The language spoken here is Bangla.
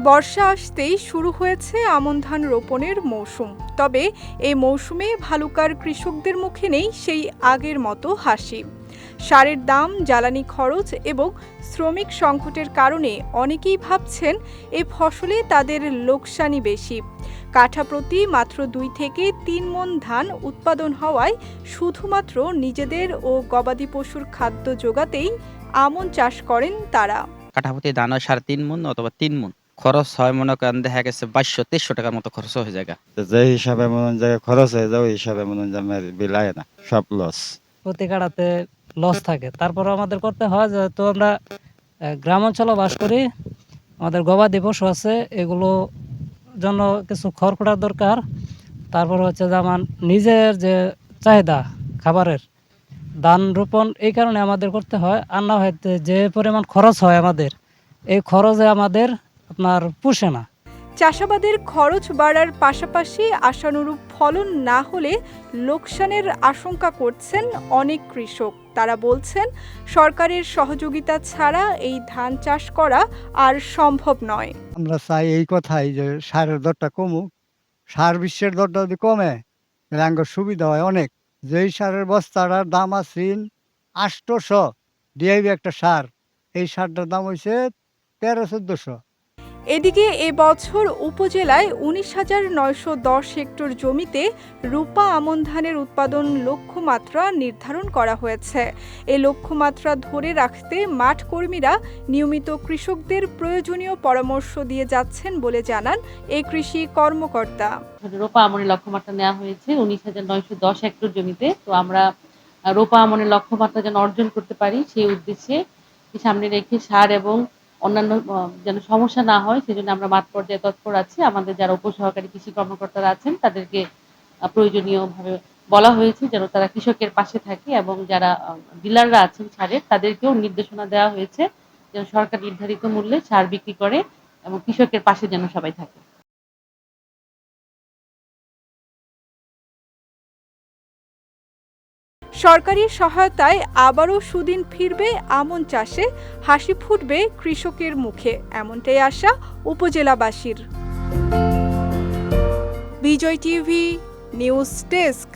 বর্ষা আসতেই শুরু হয়েছে আমন ধান রোপণের মৌসুম। তবে এই মৌসুমে ভালুকার কৃষকদের মুখে নেই সেই আগের মতো হাসি। সারের দাম, জ্বালানি খরচ এবং শ্রমিক সংকটের কারণে অনেকেই ভাবছেন এই ফসলে তাদের লোকসানি বেশি। কাঠা প্রতি মাত্র 2 থেকে 3 মণ ধান উৎপাদন হওয়ায় শুধুমাত্র নিজেদের ও গবাদি পশুর খাদ্য জোগাতেই আমন চাষ করেন তারা। কাঠাপতি ধান হয় 3.5 মণ অথবা 3 মণ। খরচ হয় মনে করেন দেখা গেছে 2200-2300 টাকার মতো খরচ হয়ে যায়। যে হিসাবে মনে যায় খরচ হয়ে যায়, ওই হিসাবে মনে যায় বিলায় না, সব লস। প্রতি কাড়াতে লস থাকে। তারপর আমাদের করতে হয়, যেহেতু আমরা গ্রাম অঞ্চলে বাস করি, আমাদের গবাদি পশু আছে, এগুলো জন্য কিছু খড়কুটার দরকার। তারপর হচ্ছে যে আমার নিজের যে চাহিদা খাবারের, ধান রোপণ এই কারণে আমাদের করতে হয়। আর না হয় যে পরিমাণ খরচ হয় আমাদের, এই খরচে আমাদের আপনার পুষে না। চাষাবাদের খরচ বাড়ার পাশাপাশি আশানুরূপ ফলন না হলে লোকসানের আশঙ্কা করছেন অনেক কৃষক। তারা বলছেন, সরকারের সহযোগিতা ছাড়া এই ধান চাষ করা আর সম্ভব নয়। আমরা চাই এই কথাই যে সারের দরটা কমুক। সার বিশ্বের দরটা যদি কমে তাহলে আমাদের সুবিধা হয় অনেক। যেই সারের বস্তাটার দাম আছে 800, ডিআইবি একটা সার, এই সারটার দাম হয়েছে 1300-1400। এদিকে এবছর উপজেলায় 19,910 হেক্টর জমিতে রূপা আমন ধানের উৎপাদন লক্ষ্যমাত্রা নির্ধারণ করা হয়েছে। এই লক্ষ্যমাত্রা ধরে রাখতে মাঠ কর্মীরা নিয়মিত কৃষকদের প্রয়োজনীয় পরামর্শ দিয়ে যাচ্ছেন বলে জানান এই কৃষি কর্মকর্তা। রূপা আমনের লক্ষ্যমাত্রা নেওয়া হয়েছে 19,910 হেক্টর জমিতে। তো আমরা রূপা আমনের লক্ষ্যমাত্রা যেন অর্জন করতে পারি, সেই উদ্দেশ্যে সামনে রেখে সার এবং অন্যান্য যেন সমস্যা না হয়, সেজন্য আমরা মাঠ পর্যায়ে তৎপর আছি। আমাদের যারা উপসহকারী কৃষি কর্মকর্তারা আছেন তাদেরকে প্রয়োজনীয়ভাবে বলা হয়েছে যেন তারা কৃষকের পাশে থাকে, এবং যারা ডিলাররা আছেন সারের তাদেরকেও নির্দেশনা দেওয়া হয়েছে যেন সরকার নির্ধারিত মূল্যে সার বিক্রি করে এবং কৃষকের পাশে যেন সবাই থাকে। সরকারি সহায়তায় আবারও সুদিন ফিরবে আমন চাষে, হাসি ফুটবে কৃষকের মুখে, এমনটাই আশা উপজেলাবাসীর। বিজয় টিভি নিউজ ডেস্ক।